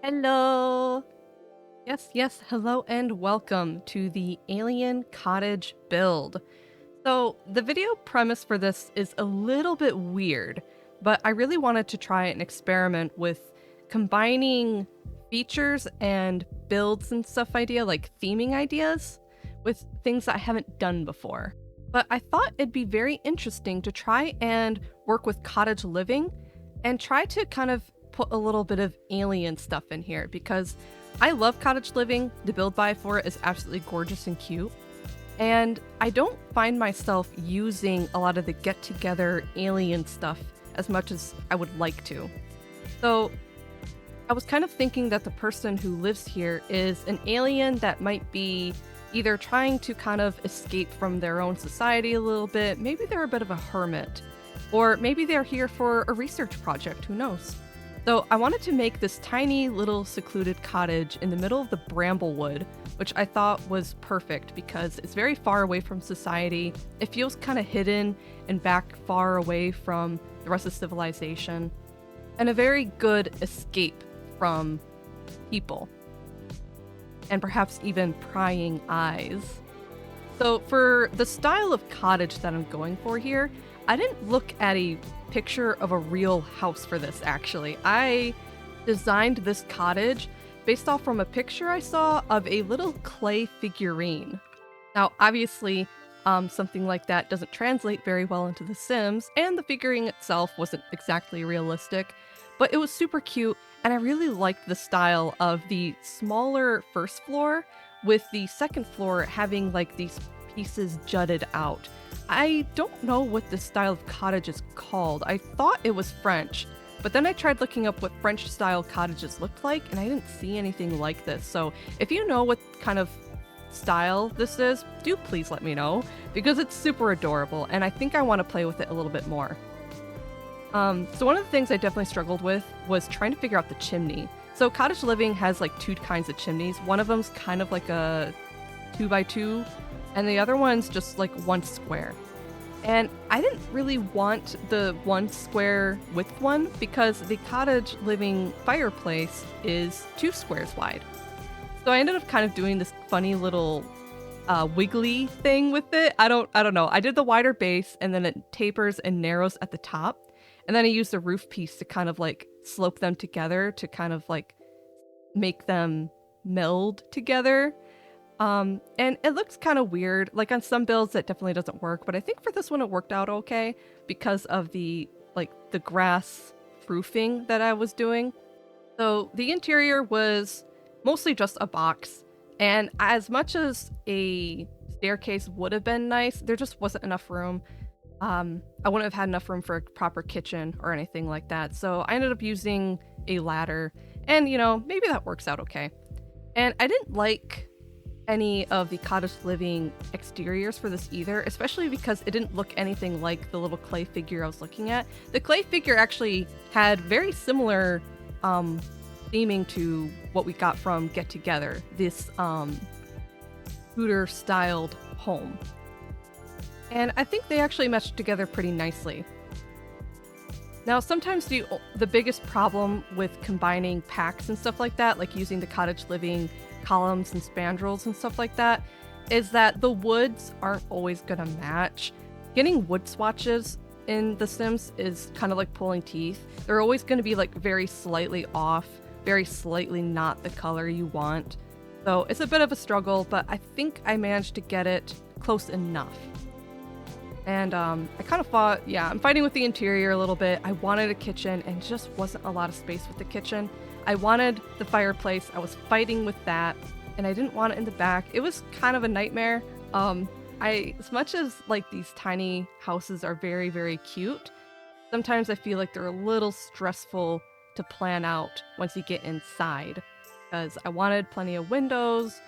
Hello! Yes, hello and welcome to the Alien Cottage build. So, the video premise for this is a little bit weird, but I really wanted to try an experiment with combining features and builds and stuff like theming ideas, with things that I haven't done before. But I thought it'd be very interesting to try and work with cottage living and try to kind of put a little bit of alien stuff in here because I love cottage living. The build buy for it is absolutely gorgeous and cute. And I don't find myself using a lot of the get together alien stuff as much as I would like to. So I was kind of thinking that the person who lives here is an alien that might be either trying to kind of escape from their own society a little bit, maybe they're a bit of a hermit, or maybe they're here for a research project, who knows? So I wanted to make this tiny little secluded cottage in the middle of the Bramblewood, which I thought was perfect because it's very far away from society. It feels kind of hidden and back far away from the rest of civilization, and a very good escape from people, and perhaps even prying eyes. So for the style of cottage that I'm going for here, I didn't look at a picture of a real house for this actually. I designed this cottage based off from a picture I saw of a little clay figurine. Now obviously, something like that doesn't translate very well into The Sims, and the figurine itself wasn't exactly realistic, but it was super cute, and I really liked the style of the smaller first floor with the second floor having like these pieces jutted out. I don't know what this style of cottage is called. I thought it was French, but then I tried looking up what French style cottages looked like, and I didn't see anything like this. So if you know what kind of style this is, do please let me know, because it's super adorable, and I think I want to play with it a little bit more. So one of the things I definitely struggled with was trying to figure out the chimney. So cottage living has like two kinds of chimneys. One of them's kind of like a 2x2, and the other one's just like one square. And I didn't really want the one square width one because the cottage living fireplace is 2 squares wide. So I ended up kind of doing this funny little wiggly thing with it. I don't know. I did the wider base, and then it tapers and narrows at the top. And then I used a roof piece to kind of like slope them together to kind of like make them meld together. And it looks kind of weird. Like on some builds that definitely doesn't work, but I think for this one it worked out okay because of the grass roofing that I was doing. So the interior was mostly just a box, and as much as a staircase would have been nice, there just wasn't enough room. I wouldn't have had enough room for a proper kitchen or anything like that. So I ended up using a ladder, and maybe that works out okay. And I didn't like any of the cottage living exteriors for this either, especially because it didn't look anything like the little clay figure I was looking at. The clay figure actually had very similar theming to what we got from Get Together, this Tudor styled home. And I think they actually meshed together pretty nicely. Now, sometimes the biggest problem with combining packs and stuff like that, like using the cottage living columns and spandrels and stuff like that, is that the woods aren't always gonna match. Getting wood swatches in The Sims is kind of like pulling teeth. They're always gonna be like very slightly off, very slightly not the color you want. So it's a bit of a struggle, but I think I managed to get it close enough. And I kind of fought, I'm fighting with the interior a little bit. I wanted a kitchen, and just wasn't a lot of space with the kitchen. I wanted the fireplace. I was fighting with that, and I didn't want it in the back. It was kind of a nightmare. As much as like these tiny houses are very, very cute, sometimes I feel like they're a little stressful to plan out once you get inside, because I wanted plenty of windows,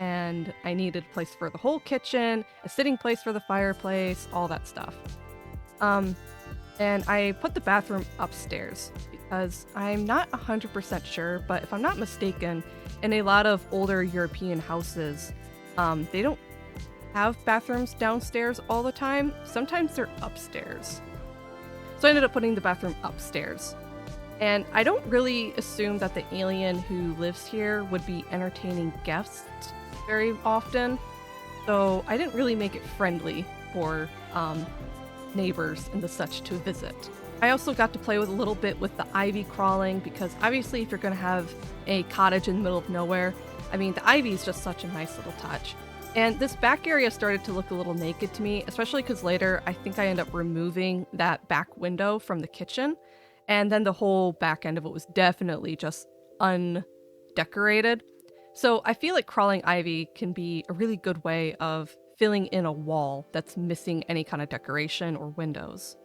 and I needed a place for the whole kitchen, a sitting place for the fireplace, all that stuff. And I put the bathroom upstairs because I'm not 100% sure, but if I'm not mistaken, in a lot of older European houses, they don't have bathrooms downstairs all the time. Sometimes they're upstairs. So I ended up putting the bathroom upstairs. And I don't really assume that the alien who lives here would be entertaining guests very often, so I didn't really make it friendly for neighbors and the such to visit. I also got to play with a little bit with the ivy crawling because obviously if you're going to have a cottage in the middle of nowhere, I mean, the ivy is just such a nice little touch. And this back area started to look a little naked to me, especially because later I think I ended up removing that back window from the kitchen. And then the whole back end of it was definitely just undecorated. So I feel like crawling ivy can be a really good way of filling in a wall that's missing any kind of decoration or windows.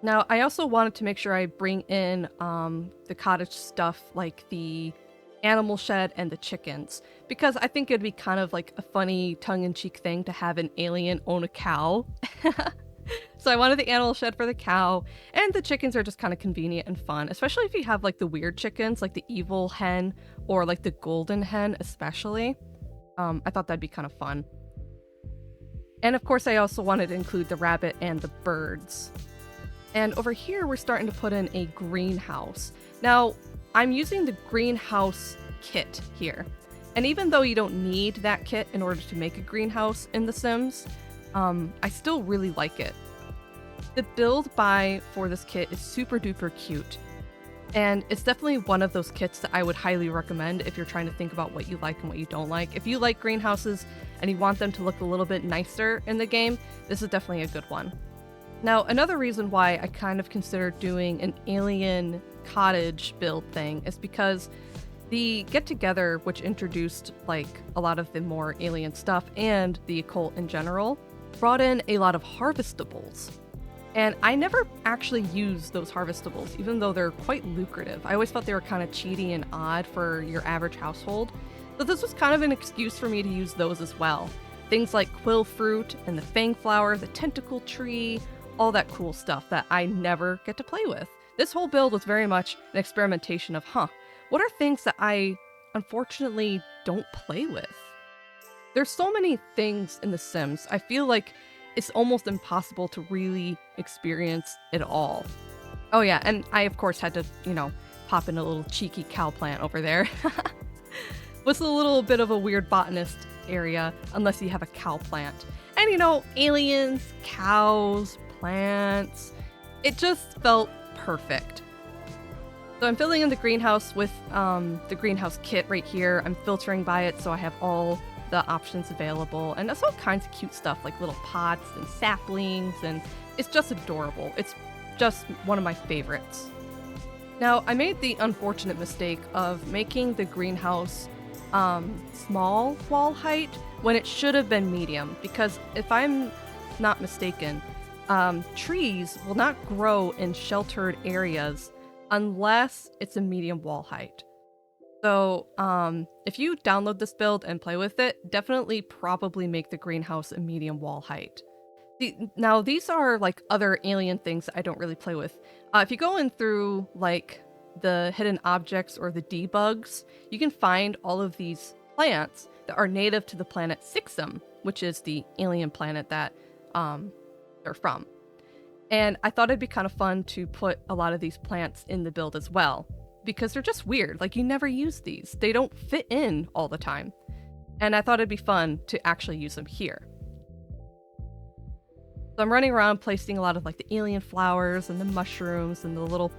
Now, I also wanted to make sure I bring in the cottage stuff like the animal shed and the chickens, because I think it'd be kind of like a funny tongue-in-cheek thing to have an alien own a cow. So I wanted the animal shed for the cow, and the chickens are just kind of convenient and fun, especially if you have like the weird chickens, like the evil hen or like the golden hen especially. I thought that'd be kind of fun. And of course I also wanted to include the rabbit and the birds. And over here we're starting to put in a greenhouse. Now, I'm using the greenhouse kit here. And even though you don't need that kit in order to make a greenhouse in The Sims, I still really like it. The build buy for this kit is super duper cute. And it's definitely one of those kits that I would highly recommend if you're trying to think about what you like and what you don't like. If you like greenhouses and you want them to look a little bit nicer in the game, this is definitely a good one. Now, another reason why I kind of considered doing an alien cottage build thing is because the get-together, which introduced like a lot of the more alien stuff and the occult in general, brought in a lot of harvestables. And I never actually used those harvestables, even though they're quite lucrative. I always thought they were kind of cheaty and odd for your average household. So this was kind of an excuse for me to use those as well. Things like quill fruit and the fang flower, the tentacle tree, all that cool stuff that I never get to play with. This whole build was very much an experimentation of, what are things that I unfortunately don't play with? There's so many things in The Sims, I feel like it's almost impossible to really experience it all. Oh yeah, and I of course had to, pop in a little cheeky cow plant over there. Was a little bit of a weird botanist area, unless you have a cow plant. And aliens, cows, plants, it just felt perfect. So I'm filling in the greenhouse with the greenhouse kit right here. I'm filtering by it so I have all the options available, and there's all kinds of cute stuff like little pots and saplings, and it's just adorable. It's just one of my favorites. Now, I made the unfortunate mistake of making the greenhouse small wall height when it should have been medium, because if I'm not mistaken, trees will not grow in sheltered areas unless it's a medium wall height. So if you download this build and play with it, definitely probably make the greenhouse a medium wall height. Now, these are like other alien things that I don't really play with. If you go in through like the hidden objects or the debugs, you can find all of these plants that are native to the planet Sixum, which is the alien planet that they're from. And I thought it'd be kind of fun to put a lot of these plants in the build as well, because they're just weird. Like, you never use these. They don't fit in all the time. And I thought it'd be fun to actually use them here. So I'm running around placing a lot of like the alien flowers and the mushrooms and the little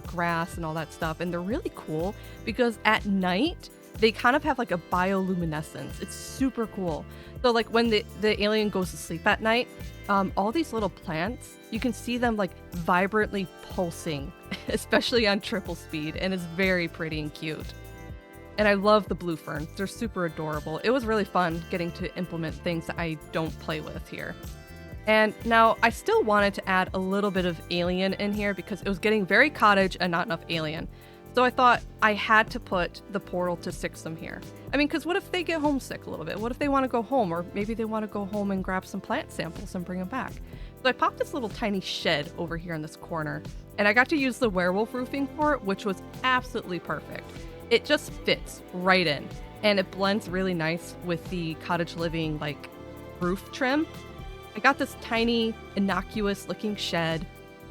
grass and all that stuff. And they're really cool because at night, they kind of have like a bioluminescence. It's super cool. So like when the alien goes to sleep at night, all these little plants, you can see them like vibrantly pulsing, especially on triple speed, and it's very pretty and cute. And I love the blue ferns. They're super adorable. It was really fun getting to implement things that I don't play with here. And now I still wanted to add a little bit of alien in here because it was getting very cottage and not enough alien. So I thought I had to put the portal to Sixum here. I mean, because what if they get homesick a little bit? What if they want to go home? Or maybe they want to go home and grab some plant samples and bring them back. So I popped this little tiny shed over here in this corner, and I got to use the werewolf roofing for it, which was absolutely perfect. It just fits right in, and it blends really nice with the cottage living like roof trim. I got this tiny innocuous looking shed,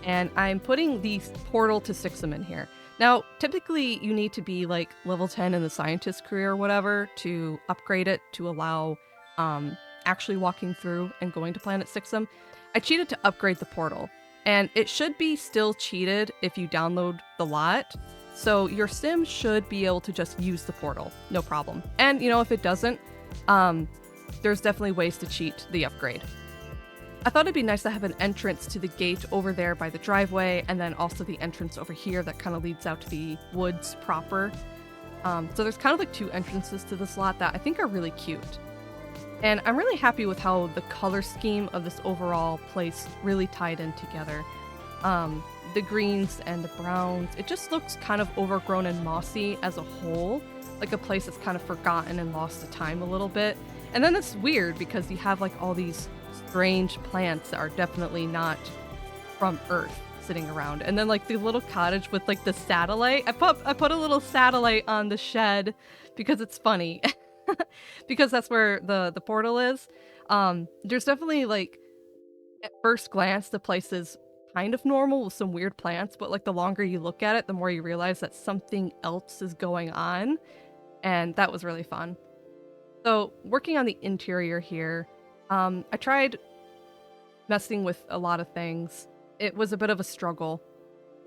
and I'm putting the portal to Sixum in here. Now, typically you need to be like level 10 in the scientist career or whatever to upgrade it to allow um, actually walking through and going to Planet Sixum. I cheated to upgrade the portal, and it should be still cheated if you download the lot. So your sim should be able to just use the portal, no problem. And you know, if it doesn't, there's definitely ways to cheat the upgrade. I thought it'd be nice to have an entrance to the gate over there by the driveway, and then also the entrance over here that kind of leads out to the woods proper. So there's kind of like two entrances to this lot that I think are really cute. And I'm really happy with how the color scheme of this overall place really tied in together. The greens and the browns, it just looks kind of overgrown and mossy as a whole, like a place that's kind of forgotten and lost to time a little bit. And then it's weird because you have like all these strange plants that are definitely not from Earth sitting around. And then like the little cottage with like the satellite. I put a little satellite on the shed because it's funny. Because that's where the portal is. There's definitely like at first glance the place is kind of normal with some weird plants, but like the longer you look at it, the more you realize that something else is going on. And that was really fun. So working on the interior here, I tried messing with a lot of things. It was a bit of a struggle.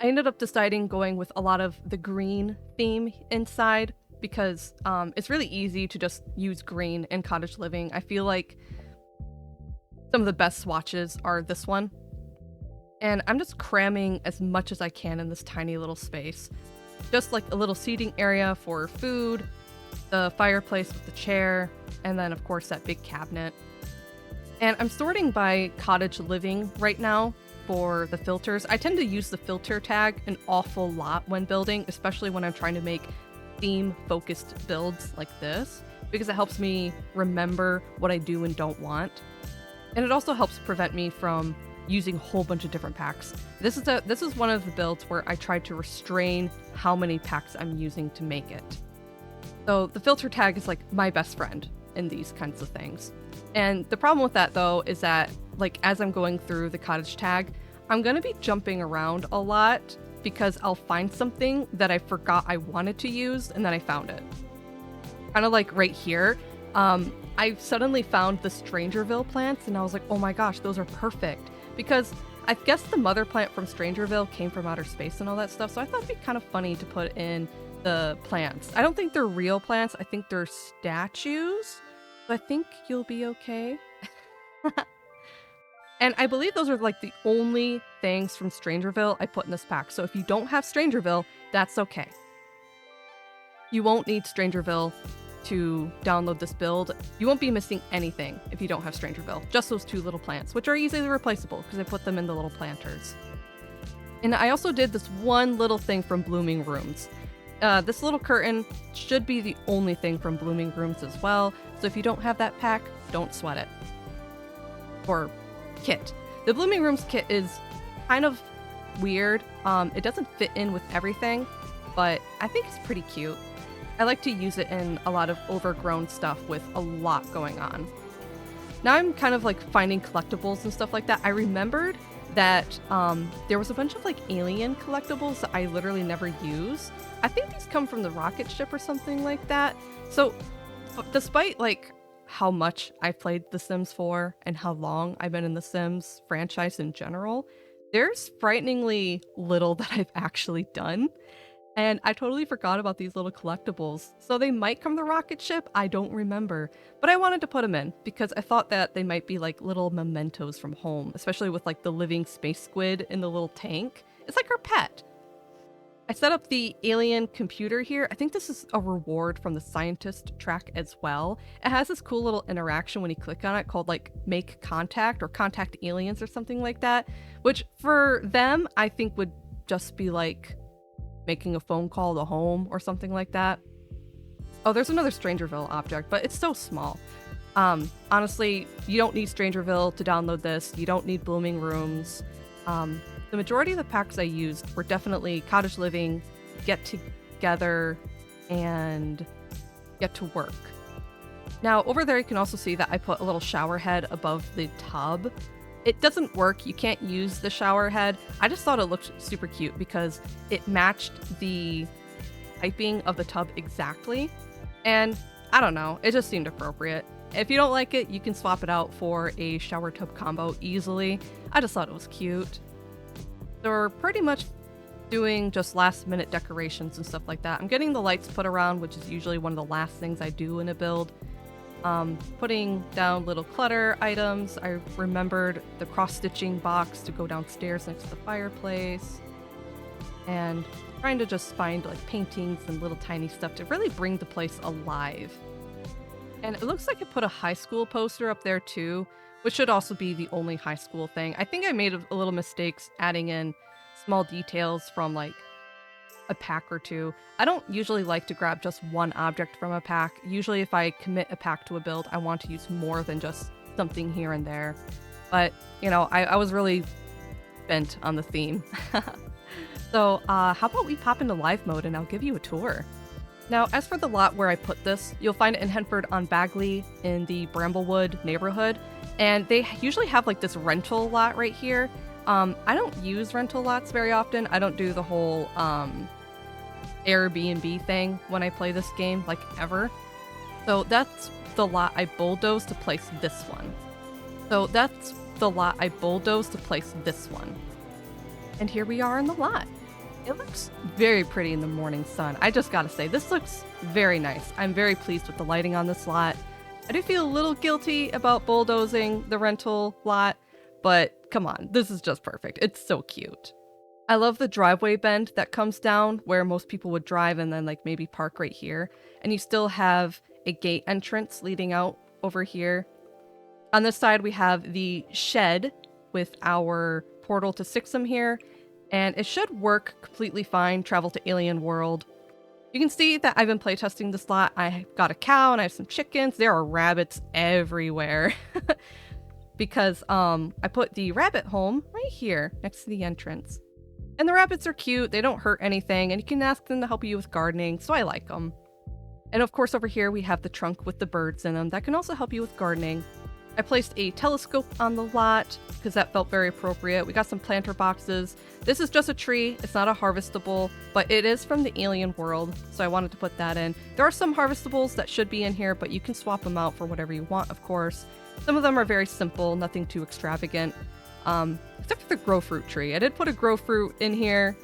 I ended up deciding going with a lot of the green theme inside because it's really easy to just use green in cottage living. I feel like some of the best swatches are this one. And I'm just cramming as much as I can in this tiny little space. Just like a little seating area for food, the fireplace with the chair, and then of course that big cabinet. And I'm sorting by cottage living right now for the filters. I tend to use the filter tag an awful lot when building, especially when I'm trying to make theme-focused builds like this, because it helps me remember what I do and don't want. And it also helps prevent me from using a whole bunch of different packs. This is one of the builds where I tried to restrain how many packs I'm using to make it. So the filter tag is like my best friend in these kinds of things. And the problem with that though is that like as I'm going through the cottage tag, I'm going to be jumping around a lot because I'll find something that I forgot I wanted to use and then I found it. Kind of like right here. I suddenly found the Strangerville plants and I was like, oh my gosh, those are perfect. Because I guess the mother plant from Strangerville came from outer space and all that stuff. So I thought it'd be kind of funny to put in the plants. I don't think they're real plants. I think they're statues. So I think you'll be okay. And I believe those are like the only things from Strangerville I put in this pack. So if you don't have Strangerville, that's okay. You won't need Strangerville to download this build. You won't be missing anything if you don't have Strangerville. Just those two little plants, which are easily replaceable because I put them in the little planters. And I also did this one little thing from Blooming Rooms. This little curtain should be the only thing from Blooming Rooms as well. So if you don't have that pack, don't sweat it. Or kit. The Blooming Rooms kit is kind of weird. It doesn't fit in with everything, but I think it's pretty cute. I like to use it in a lot of overgrown stuff with a lot going on. Now I'm kind of like finding collectibles and stuff like that. I remembered that there was a bunch of like alien collectibles that I literally never use. I think these come from the rocket ship or something like that. So despite like how much I've played The Sims 4 and how long I've been in the Sims franchise in general, there's frighteningly little that I've actually done. And I totally forgot about these little collectibles. So they might come from the rocket ship, I don't remember. But I wanted to put them in because I thought that they might be like little mementos from home, especially with like the living space squid in the little tank. It's like her pet. I set up the alien computer here. I think this is a reward from the scientist track as well. It has this cool little interaction when you click on it called like make contact or contact aliens or something like that, which for them I think would just be like making a phone call to home or something like that. Oh, there's another Strangerville object, but it's so small. Honestly, you don't need Strangerville to download this. You don't need Blooming Rooms. The majority of the packs I used were definitely Cottage Living, Get Together, and Get to Work. Now, over there you can also see that I put a little shower head above the tub. It doesn't work. You can't use the shower head. I just thought it looked super cute because it matched the piping of the tub exactly. And I don't know, it just seemed appropriate. If you don't like it, you can swap it out for a shower tub combo easily. I just thought it was cute. So we're pretty much doing just last minute decorations and stuff like that. I'm getting the lights put around, which is usually one of the last things I do in a build. Putting down little clutter items. I remembered the cross-stitching box to go downstairs next to the fireplace. And trying to just find like paintings and little tiny stuff to really bring the place alive. And it looks like I put a high school poster up there too, which should also be the only high school thing. I think I made a little mistakes adding in small details from like a pack or two. I don't usually like to grab just one object from a pack. Usually if I commit a pack to a build, I want to use more than just something here and there. But, you know, I was really bent on the theme. So how about we pop into live mode and I'll give you a tour. Now, as for the lot where I put this, you'll find it in Henford on Bagley in the Bramblewood neighborhood. And they usually have like this rental lot right here. I don't use rental lots very often. I don't do the whole Airbnb thing when I play this game, like ever. So that's the lot I bulldozed to place this one. And here we are in the lot. It looks very pretty in the morning sun. I just gotta say, this looks very nice. I'm very pleased with the lighting on this lot. I do feel a little guilty about bulldozing the rental lot, but come on, this is just perfect. It's so cute. I love the driveway bend that comes down where most people would drive and then like maybe park right here. And you still have a gate entrance leading out over here. On this side, we have the shed with our portal to Sixum here. And it should work completely fine, travel to Alien World. You can see that I've been playtesting this lot. I got a cow and I have some chickens. There are rabbits everywhere. Because I put the rabbit home right here next to the entrance. And the rabbits are cute, they don't hurt anything, and you can ask them to help you with gardening, so I like them. And of course over here we have the trunk with the birds in them that can also help you with gardening. I placed a telescope on the lot because that felt very appropriate. We got some planter boxes. This is just a tree, it's not a harvestable, but it is from the Alien World, so I wanted to put that in. There are some harvestables that should be in here, but you can swap them out for whatever you want, of course. Some of them are very simple, nothing too extravagant. Except for the grow fruit tree. I did put a grow fruit in here.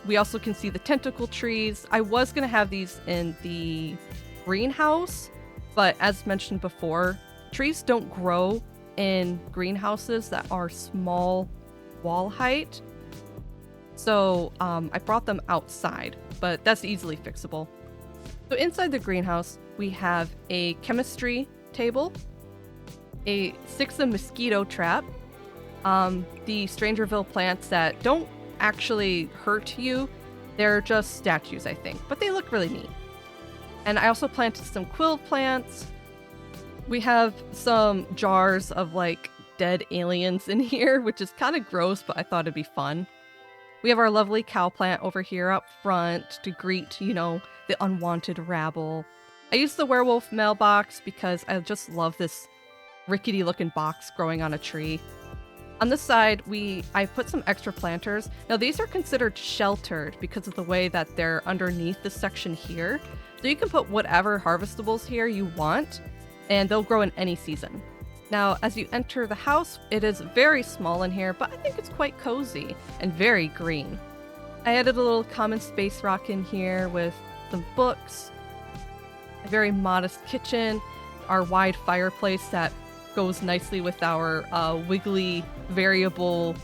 We also can see the tentacle trees. I was going to have these in the greenhouse, but as mentioned before, trees don't grow in greenhouses that are small wall height. So I brought them outside, but that's easily fixable. So inside the greenhouse, we have a chemistry table, a Sixum mosquito trap, the Strangerville plants that don't actually hurt you. They're just statues, I think, but they look really neat. And I also planted some quill plants. We have some jars of like dead aliens in here, which is kind of gross, but I thought it'd be fun. We have our lovely cow plant over here up front to greet, you know, the unwanted rabble. I used the werewolf mailbox because I just love this rickety looking box growing on a tree. On this side, I put some extra planters. Now these are considered sheltered because of the way that they're underneath this section here. So you can put whatever harvestables here you want, and they'll grow in any season. Now, as you enter the house, it is very small in here, but I think it's quite cozy and very green. I added a little common space rock in here with some books, a very modest kitchen, our wide fireplace that goes nicely with our wiggly variable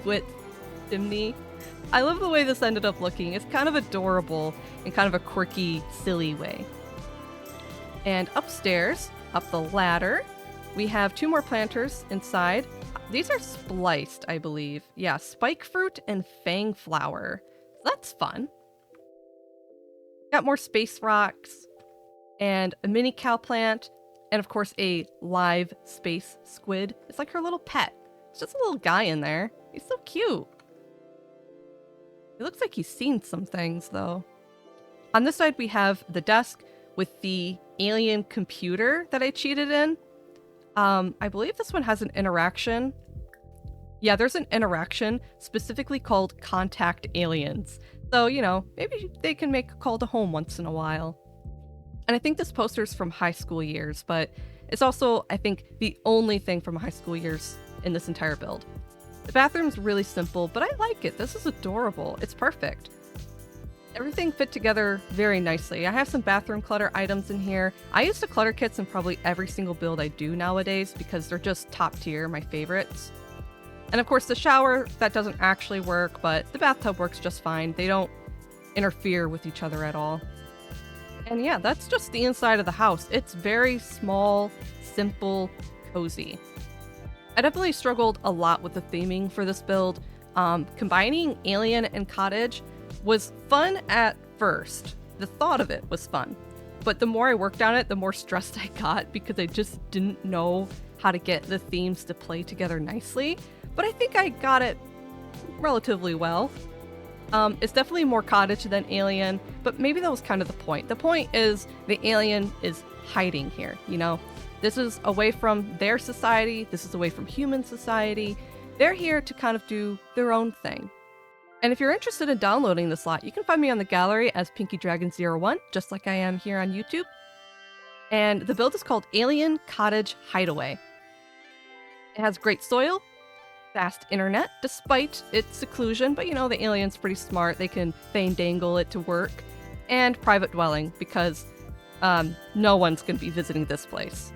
width chimney. I love the way this ended up looking. It's kind of adorable in kind of a quirky, silly way. And upstairs, up the ladder, we have 2 more planters inside. These are spliced, I believe. Yeah, spike fruit and fang flower. That's fun. Got more space rocks and a mini cow plant. And of course, a live space squid. It's like her little pet. It's just a little guy in there. He's so cute. He looks like he's seen some things, though. On this side, we have the desk with the alien computer that I cheated in. I believe this one has an interaction. Yeah, there's an interaction specifically called Contact Aliens. So, maybe they can make a call to home once in a while. And I think this poster's from high school years, but it's also, I think, the only thing from high school years in this entire build. The bathroom's really simple, but I like it. This is adorable. It's perfect. Everything fit together very nicely. I have some bathroom clutter items in here. I use the clutter kits in probably every single build I do nowadays because they're just top tier, my favorites. And of course the shower, that doesn't actually work, but the bathtub works just fine. They don't interfere with each other at all. And yeah, that's just the inside of the house. It's very small, simple, cozy. I definitely struggled a lot with the theming for this build. Combining Alien and Cottage was fun at first. The thought of it was fun. But the more I worked on it, the more stressed I got because I just didn't know how to get the themes to play together nicely. But I think I got it relatively well. It's definitely more Cottage than Alien, but maybe that was kind of the point. The point is the alien is hiding here, This is away from their society. This is away from human society. They're here to kind of do their own thing. And if you're interested in downloading this lot, you can find me on the gallery as PinkyDragon01, just like I am here on YouTube. And the build is called Alien Cottage Hideaway. It has great soil, fast internet, despite its seclusion, but the alien's pretty smart. They can dangle it to work. And private dwelling, because no one's going to be visiting this place.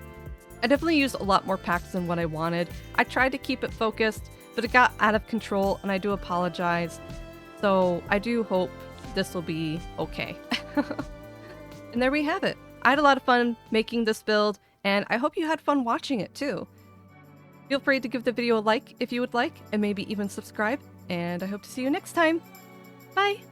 I definitely used a lot more packs than what I wanted. I tried to keep it focused, but it got out of control, and I do apologize. So I do hope this will be okay. And there we have it. I had a lot of fun making this build, and I hope you had fun watching it too. Feel free to give the video a like if you would like, and maybe even subscribe, and I hope to see you next time. Bye!